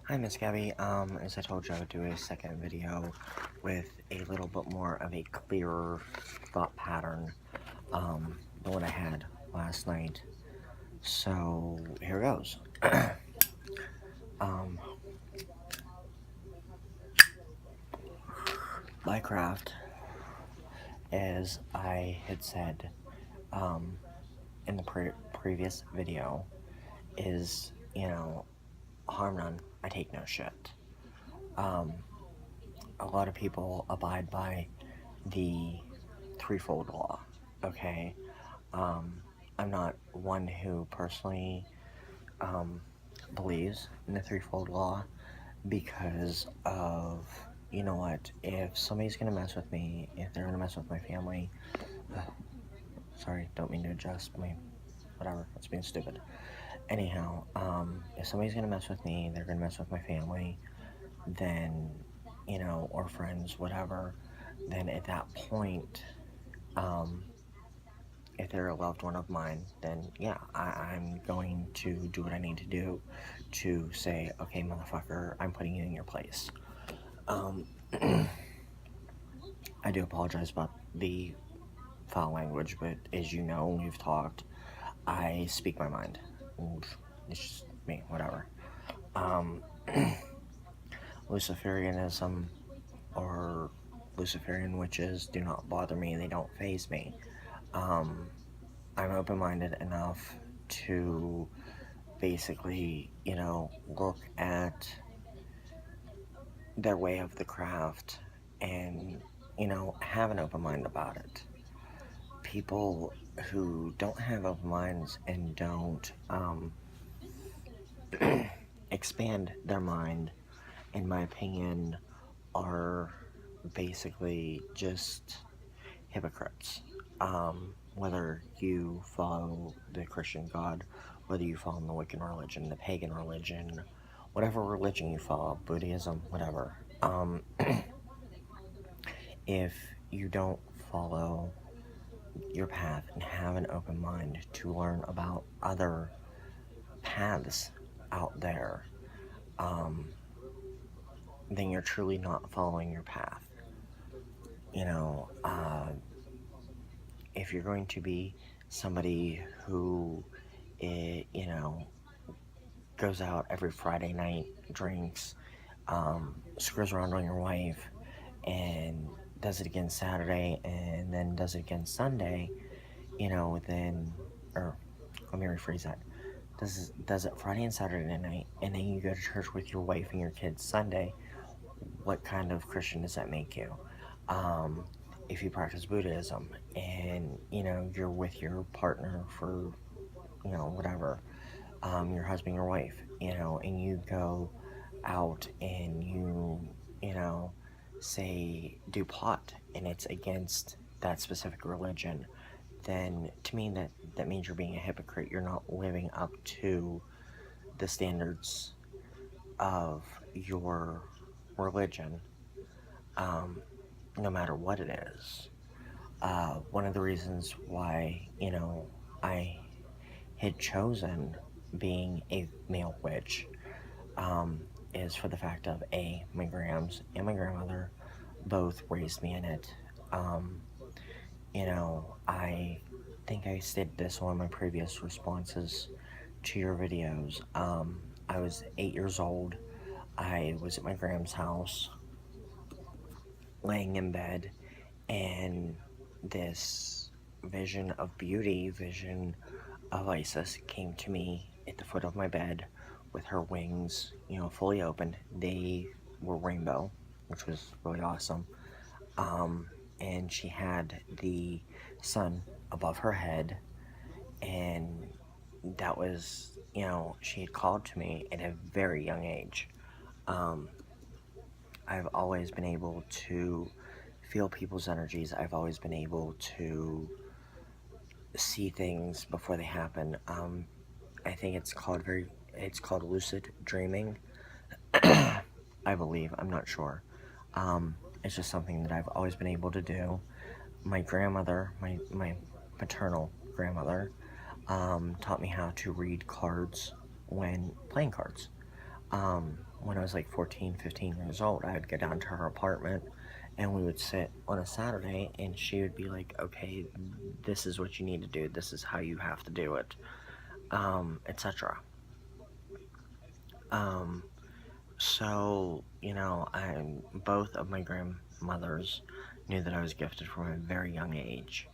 Hi, Miss Gabby. As I told you, I would do a second video with a little bit more of a clearer thought pattern than what I had last night. So here goes. Minecraft, as I had said in the previous video, is, harm none, I take no shit. A lot of people abide by the threefold law, okay? I'm not one who personally believes in the threefold law because of, you know what, if somebody's gonna mess with me, if they're gonna mess with my family, sorry, don't mean to adjust my, whatever, that's being stupid. Anyhow, if somebody's gonna mess with me, they're gonna mess with my family, then, or friends, whatever, then at that point, if they're a loved one of mine, then yeah, I'm going to do what I need to do to say, okay, motherfucker, I'm putting you in your place. I do apologize about the foul language, but as you know, we've talked, I speak my mind. It's just me, whatever. Luciferianism or Luciferian witches do not bother me, they don't faze me. I'm open-minded enough to basically, look at their way of the craft and, have an open mind about it. People who don't have open minds and don't expand their mind, in my opinion, are basically just hypocrites. Whether you follow the Christian God, whether you follow the Wiccan religion, the pagan religion, whatever religion you follow, Buddhism, whatever. If you don't follow your path and have an open mind to learn about other paths out there, then you're truly not following your path. If you're going to be somebody who, goes out every Friday night, drinks, screws around on your wife, and does it again Saturday, and then does it again Sunday, then, or let me rephrase that, does it Friday and Saturday night, and then you go to church with your wife and your kids Sunday, what kind of Christian does that make you? If you practice Buddhism, and, you're with your partner for, whatever, your husband, your wife, and you go out and you say, do pot, and it's against that specific religion, then to me that means you're being a hypocrite. You're not living up to the standards of your religion, no matter what it is. One of the reasons why, I had chosen being a male witch is for the fact of my grams and my grandmother both raised me in it. I think I stated this on one of my previous responses to your videos. I was 8 years old. I was at my grand's house, laying in bed, and this vision of beauty, vision of Isis came to me at the foot of my bed with her wings, fully open. They were rainbow, which was really awesome. And she had the sun above her head, and that was, she had called to me at a very young age. I've always been able to feel people's energies. I've always been able to see things before they happen. I think it's called lucid dreaming. I believe, I'm not sure. It's just something that I've always been able to do. My grandmother, my maternal grandmother, taught me how to read cards when playing cards. When I was like 14, 15 years old, I would go down to her apartment and we would sit on a Saturday and she would be like, okay, this is what you need to do. This is how you have to do it, etc. Um, so, both of my grandmothers knew that I was gifted from a very young age.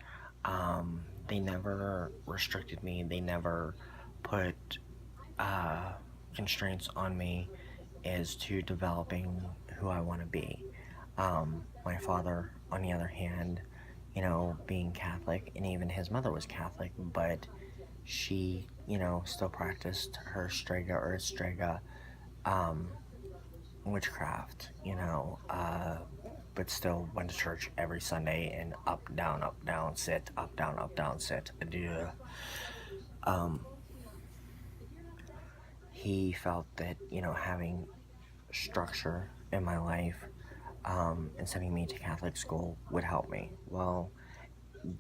They never restricted me. They never put uh, constraints on me as to developing who I want to be. My father, on the other hand, being Catholic, and even his mother was Catholic, but she, still practiced her strega, um, witchcraft, but still went to church every Sunday and up, down, sit, up, down, sit, adieu. Um, he felt that, having structure in my life and sending me to Catholic school would help me. Well,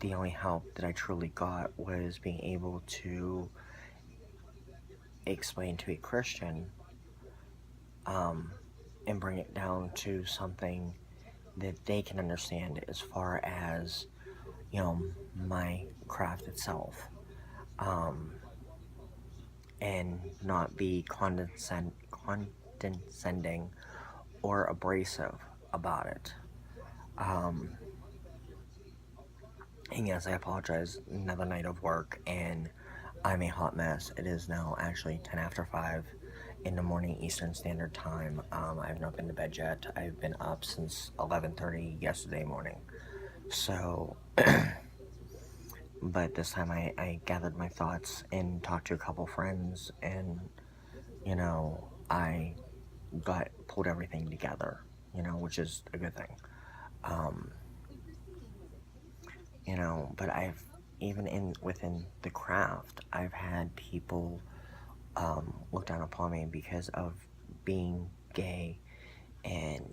the only help that I truly got was being able to explain to a Christian um, and bring it down to something that they can understand as far as, my craft itself. Um, and not be condescending or abrasive about it. Um, and yes, I apologize. Another night of work, and I'm a hot mess. It is now actually 10 after 5 in the morning Eastern Standard Time. I have not been to bed yet. I've been up since 11:30 yesterday morning. So, but this time I gathered my thoughts and talked to a couple friends, and, I pulled everything together, which is a good thing. Um, but I've, even within the craft, I've had people look down upon me because of being gay, and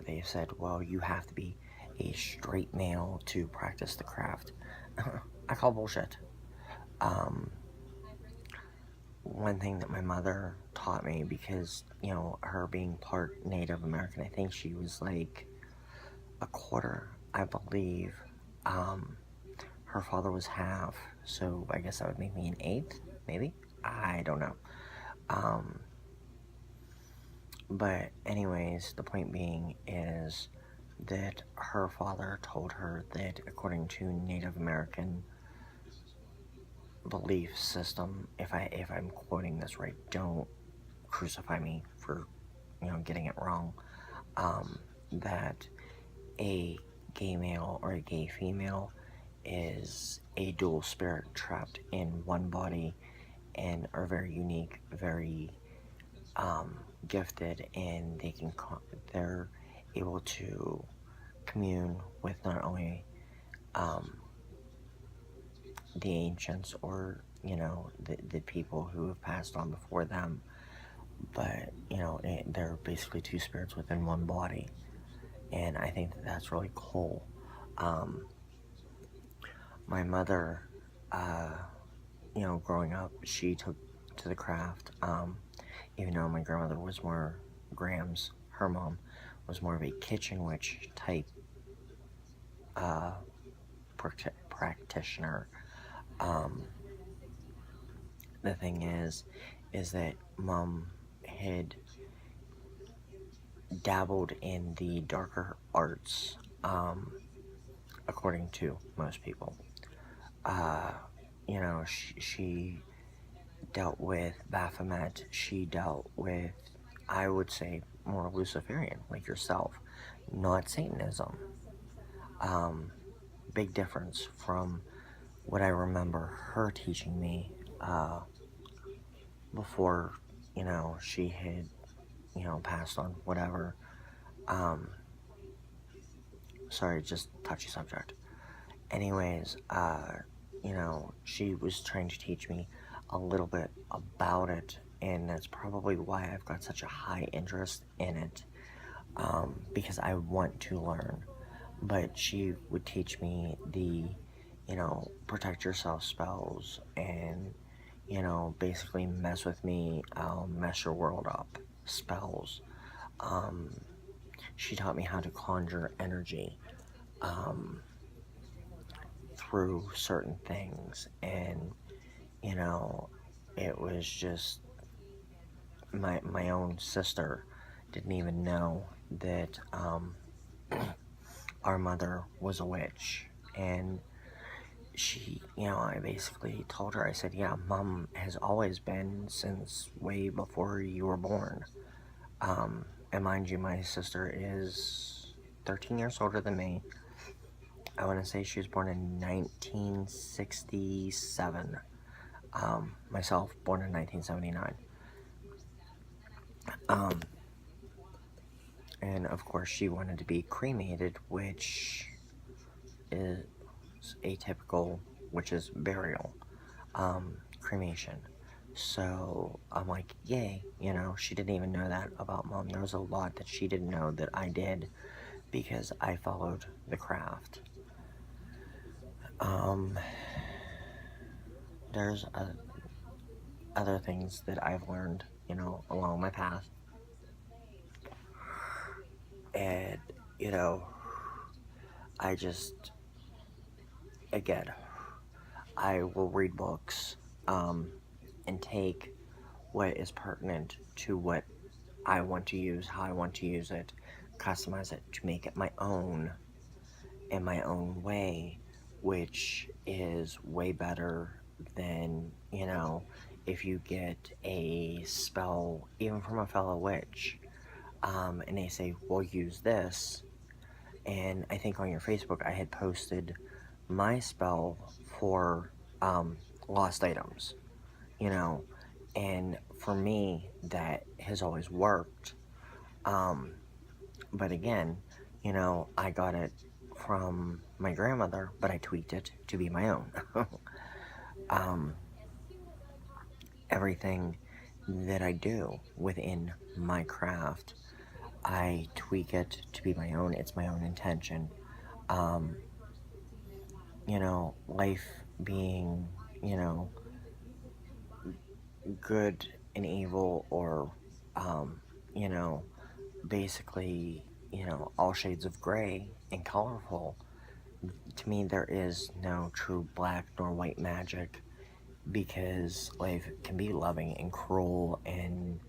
they said, well, you have to be a straight male to practice the craft. I call bullshit. um, One thing that my mother taught me, because her being part Native American, I think she was like a quarter, I believe. um, Her father was half, so I guess that would make me an eighth, maybe? I don't know. Um, but anyways, the point being is that her father told her that according to Native American belief system, if I'm quoting this right, don't crucify me for getting it wrong, that a gay male or a gay female is a dual spirit trapped in one body, and are very unique, very gifted, and they're able to commune with not only um, the ancients, or the people who have passed on before them, but they're basically two spirits within one body, and I think that that's really cool. Um, my mother, growing up, she took to the craft. Even though my grandmother was more, her mom was more of a kitchen witch type uh, practitioner. Um, the thing is that mom had dabbled in the darker arts, according to most people. Uh, she dealt with Baphomet. She dealt with, I would say, more Luciferian, like yourself, not Satanism. Um, Big difference from what I remember her teaching me before, she had, passed on, whatever. Um, Sorry, just touchy subject. Anyways, she was trying to teach me a little bit about it, and that's probably why I've got such a high interest in it, because I want to learn. But she would teach me the, protect yourself spells, and, basically mess with me, I'll mess your world up. spells. Um, she taught me how to conjure energy um, through certain things, and you know, it was just my own sister didn't even know that our mother was a witch, and she, I basically told her, I said, yeah, Mom has always been since way before you were born. And mind you, my sister is 13 years older than me. I want to say she was born in 1967. Myself, born in 1979. Um, and of course, she wanted to be cremated, which is atypical, which is burial, cremation. So I'm like, yay, she didn't even know that about Mom. There was a lot that she didn't know that I did because I followed the craft. There's other things that I've learned, along my path. And, I just, again, I will read books and take what is pertinent to what I want to use, how I want to use it, customize it to make it my own in my own way, which is way better than, if you get a spell, even from a fellow witch, and they say, well, use this. And I think on your Facebook, I had posted my spell for lost items, you know, and for me, that has always worked. But again, I got it from my grandmother, but I tweaked it to be my own. um, Everything that I do within my craft, I tweak it to be my own. It's my own intention. Um, Life being, good and evil, or, you know, basically, all shades of gray and colorful. To me, there is no true black nor white magic, because life can be loving and cruel and,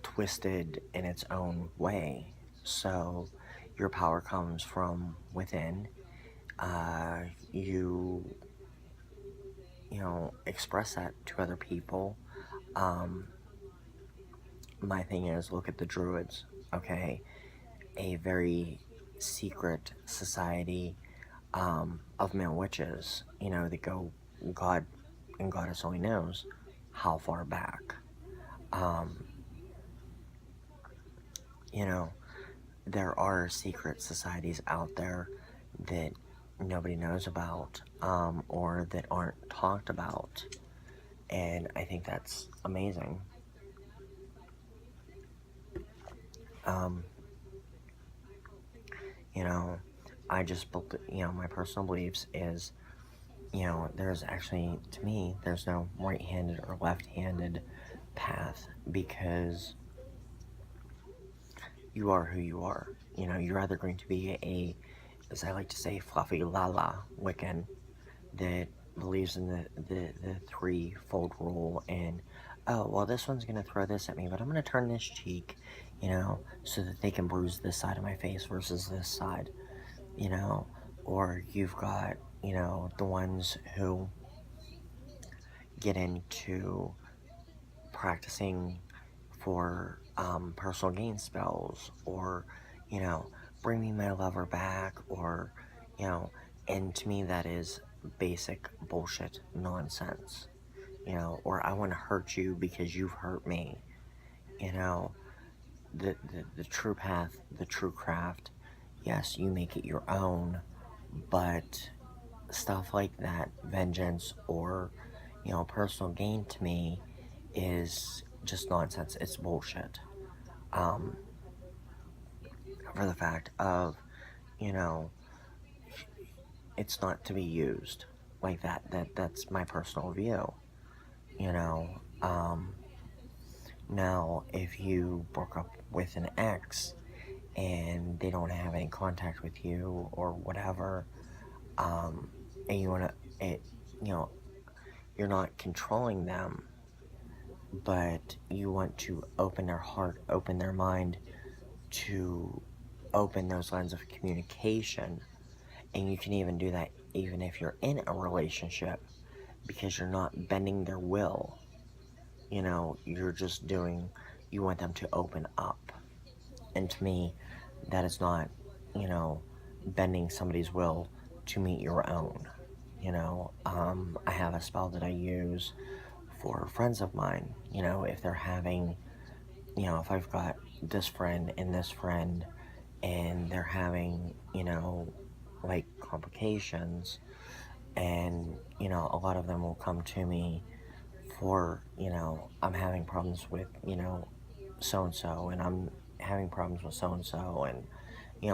twisted in its own way. So, your power comes from within. You, express that to other people. Um, my thing is, look at the Druids, okay? A very secret society of male witches, that go, God and Goddess only knows how far back. Um, you know, there are secret societies out there that nobody knows about, or that aren't talked about, and I think that's amazing. Um, you know, I just, my personal beliefs is, there's actually, to me, there's no right-handed or left-handed path, because you are who you are. You're either going to be a, as I like to say, fluffy la-la Wiccan that believes in the threefold rule, and, oh, well, this one's going to throw this at me, but I'm going to turn this cheek, so that they can bruise this side of my face versus this side, or you've got, the ones who get into practicing for personal gain spells, or, you know, bring me my lover back, or, and to me that is basic bullshit nonsense, or I want to hurt you because you've hurt me, you know, the true path, the true craft, yes, you make it your own, but stuff like that, vengeance, or, personal gain, to me is just nonsense. It's bullshit. Um, for the fact of, you know, it's not to be used like that. That's my personal view. You know, um, Now, if you broke up with an ex and they don't have any contact with you or whatever, um, and you want to, you know, you're not controlling them, but you want to open their heart, open their mind, to open those lines of communication. And you can even do that even if you're in a relationship, because you're not bending their will. You're just doing, you want them to open up. And to me, that is not, you know, bending somebody's will to meet your own. I have a spell that I use for friends of mine. If they're having, if I've got this friend and this friend, and they're having, like complications, and, a lot of them will come to me for, I'm having problems with, so and so, and I'm having problems with so and so, and,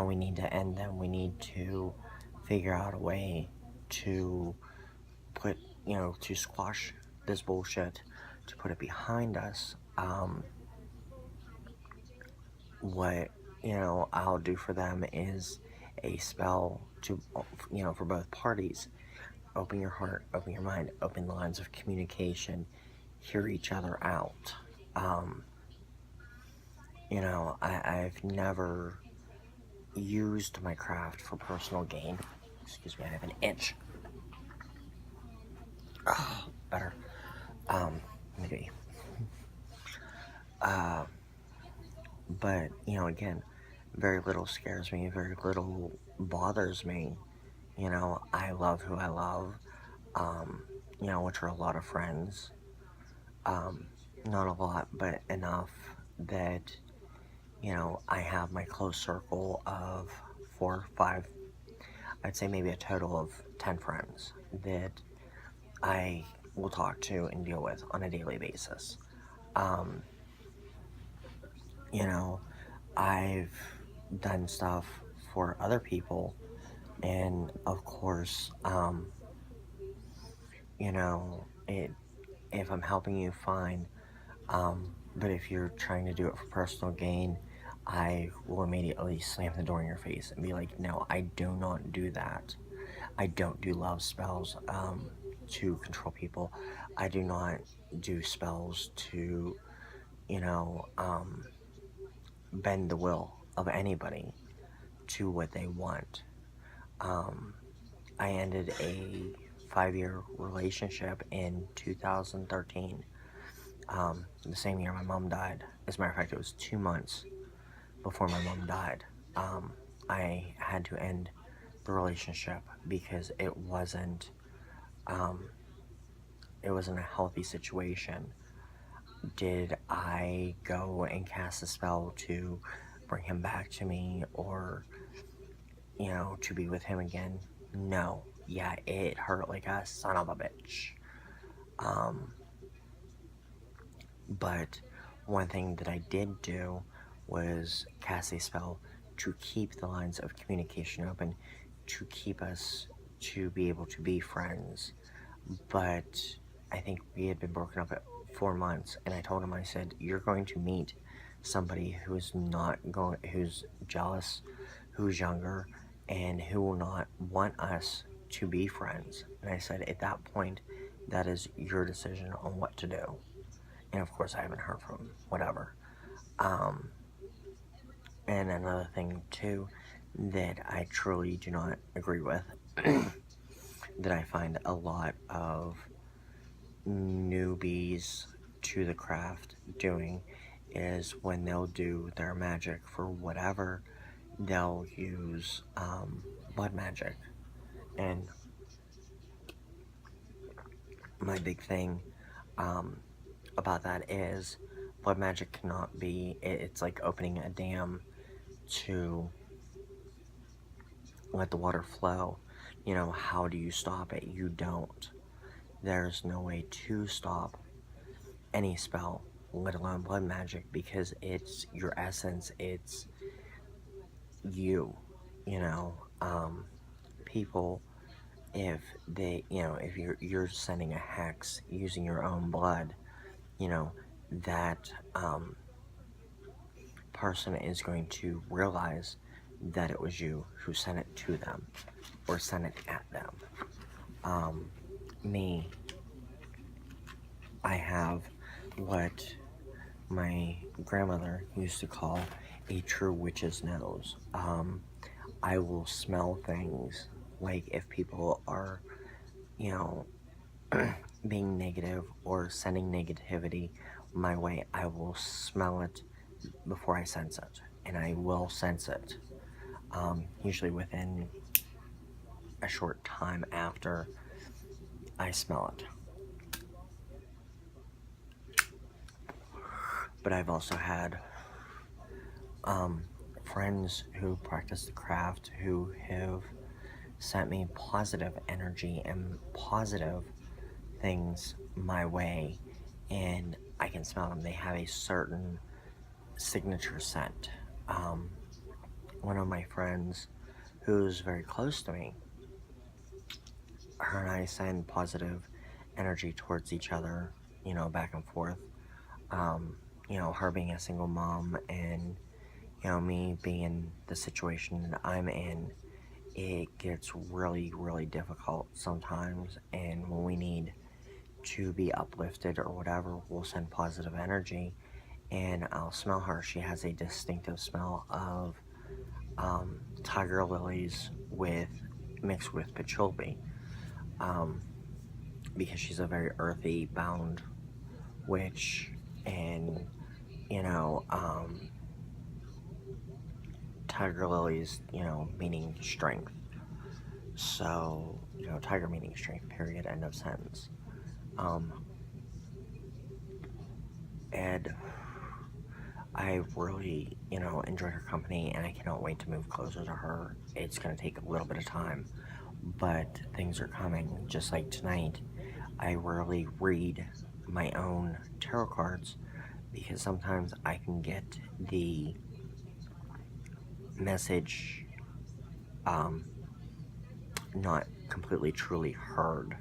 we need to end them. We need to figure out a way to put, to squash this bullshit, to put it behind us. What, I'll do for them is a spell to, for both parties. Open your heart, open your mind, open the lines of communication, hear each other out. Um, I've never used my craft for personal gain. Excuse me, I have an itch. Oh, better. Maybe. Uh, but, again, very little scares me, very little bothers me. I love who I love, which are a lot of friends. Not a lot, but enough that, I have my close circle of 4 or 5, I'd say maybe a total of 10 friends that I will talk to and deal with on a daily basis. Um, you know, I've done stuff for other people, and of course, if I'm helping you, fine. But if you're trying to do it for personal gain, I will immediately slam the door in your face and be like, no, I do not do that. I don't do love spells to control people. I do not do spells to, you know, um, bend the will of anybody to what they want. Um, I ended a 5-year relationship in 2013, the same year my mom died. As a matter of fact, it was 2 months before my mom died. Um, I had to end the relationship because um, it wasn't a healthy situation. Did I go and cast a spell to bring him back to me, or, to be with him again? No. Yeah, it hurt like a son of a bitch. Um, but one thing that I did do was cast a spell to keep the lines of communication open, to keep us to be able to be friends. But I think we had been broken up at 4 months, and I told him, I said, you're going to meet somebody who's jealous, who's younger, and who will not want us to be friends. And I said, at that point, that is your decision on what to do. And of course, I haven't heard from him, whatever. Um, and another thing, too, that I truly do not agree with, that I find a lot of newbies to the craft doing, is when they'll do their magic for whatever, they'll use blood magic. And my big thing um, about that is blood magic cannot be, it's like opening a dam to let the water flow. How do you stop it? You don't. There's no way to stop any spell, let alone blood magic, because it's your essence, it's you. you know People, if they, if you're sending a hex using your own blood, you know that person is going to realize that it was you who sent it to them or sent it at them. Me, I have what my grandmother used to call a true witch's nose. I will smell things, like if people are, you know, being negative or sending negativity my way. I will smell it before I sense it, and I will sense it, usually within a short time after I smell it. But I've also had friends who practice the craft who have sent me positive energy and positive things my way, and I can smell them. They have a certain signature scent. One of my friends who's very close to me, her and I send positive energy towards each other, back and forth. Her being a single mom and, me being in the situation that I'm in, it gets really, really difficult sometimes. And when we need to be uplifted or whatever, we'll send positive energy. And I'll smell her. She has a distinctive smell of tiger lilies mixed with patchouli, because she's a very earthy bound witch, and tiger lilies, meaning strength. So, tiger meaning strength, period, end of sentence. And I really, enjoyed her company, and I cannot wait to move closer to her. It's going to take a little bit of time, but things are coming. Just like tonight, I rarely read my own tarot cards because sometimes I can get the message not completely truly heard.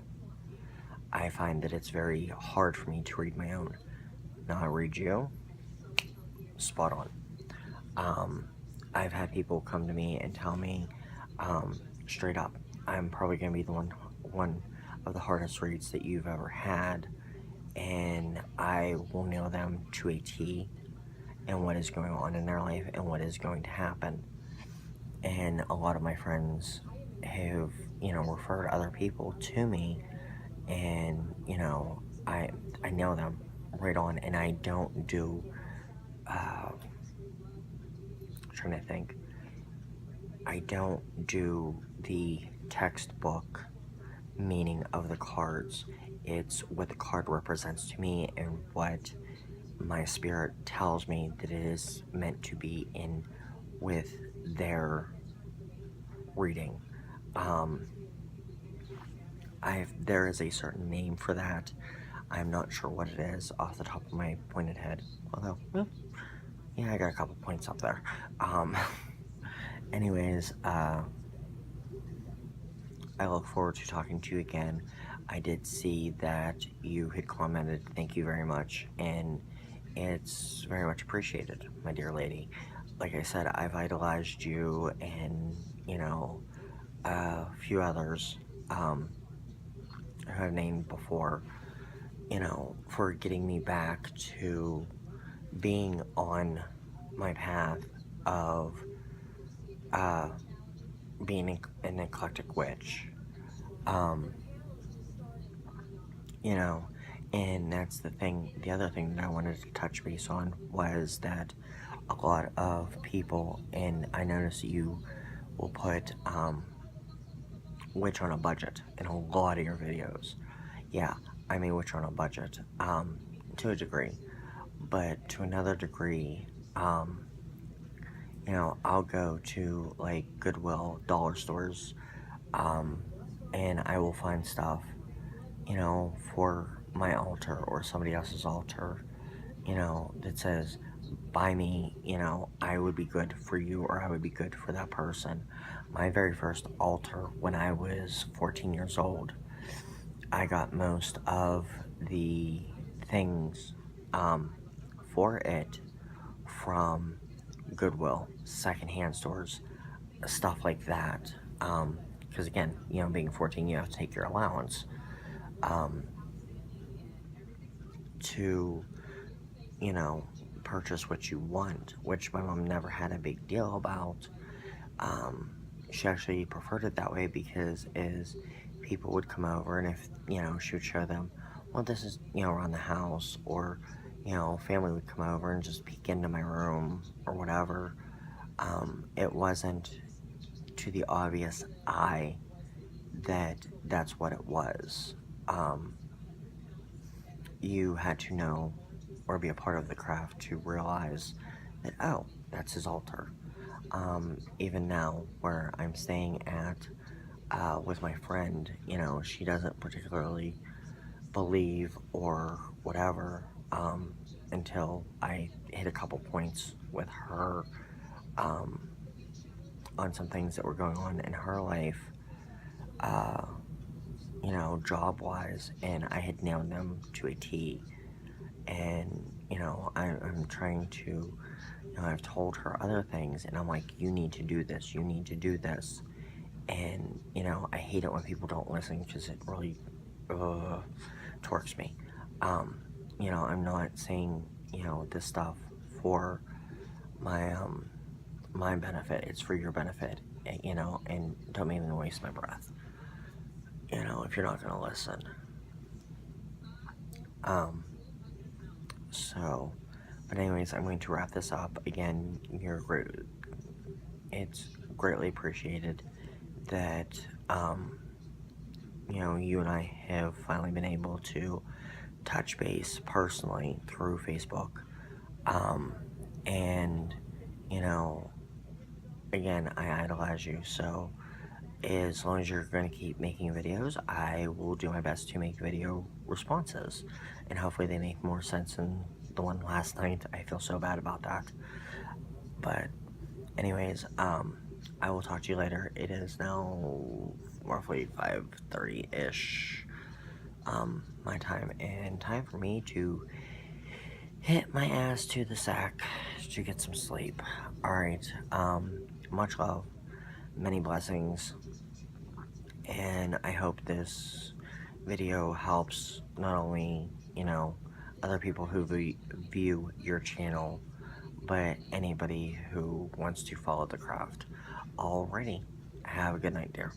I find that it's very hard for me to read my own. Now I read you, spot on. I've had people come to me and tell me straight up, I'm probably going to be the one of the hardest reads that you've ever had, and I will know them to a T and what is going on in their life and what is going to happen. And a lot of my friends have, referred other people to me, and, I know them right on, and I don't do, trying to think, I don't do the textbook meaning of the cards. It's what the card represents to me and what my spirit tells me that it is meant to be in with their reading. There is a certain name for that. I'm not sure what it is off the top of my pointed head. Although, yeah, I got a couple points up there. Anyways, I look forward to talking to you again. I did see that you had commented. Thank you very much. And it's very much appreciated, my dear lady. Like I said, I've idolized you and, a few others who I've named before, for getting me back to being on my path of being an eclectic witch. And that's the other thing that I wanted to touch base on was that a lot of people, and I notice you will put witch on a budget in a lot of your videos. Yeah, I mean witch on a budget, to a degree, but to another degree, I'll go to like Goodwill, dollar stores, and I will find stuff, for my altar or somebody else's altar, that says, buy me, I would be good for you or I would be good for that person. My very first altar when I was 14 years old, I got most of the things for it from Goodwill, secondhand stores, stuff like that. Because again, being 14, you have to take your allowance um, to, you know, purchase what you want, which my mom never had a big deal about. Um, she actually preferred it that way because is people would come over, and if she would show them, well, this is around the house, or family would come over and just peek into my room or whatever. It wasn't to the obvious eye that that's what it was. Um, you had to know or be a part of the craft to realize that, oh, that's his altar. Even now, where I'm staying at with my friend, she doesn't particularly believe or whatever until I hit a couple points with her um, on some things that were going on in her life, uh, job wise, and I had nailed them to a T. And, I'm trying to, I've told her other things, and I'm like, you need to do this, you need to do this. And, I hate it when people don't listen because it really torques me. Um, I'm not saying, this stuff for my, my benefit, it's for your benefit, and don't make me waste my breath, if you're not going to listen. Um, so, but anyways, I'm going to wrap this up. Again, it's greatly appreciated that, you and I have finally been able to touch base personally through Facebook. Um, and, you know, again, I idolize you, so as long as you're going to keep making videos, I will do my best to make video responses, and hopefully they make more sense than the one last night. I feel so bad about that. But anyways, I will talk to you later. It is now roughly 5:30-ish, my time, and time for me to hit my ass to the sack to get some sleep. Alright, much love, many blessings, and I hope this video helps not only, other people who view your channel, but anybody who wants to follow the craft. Alrighty, have a good night, dear.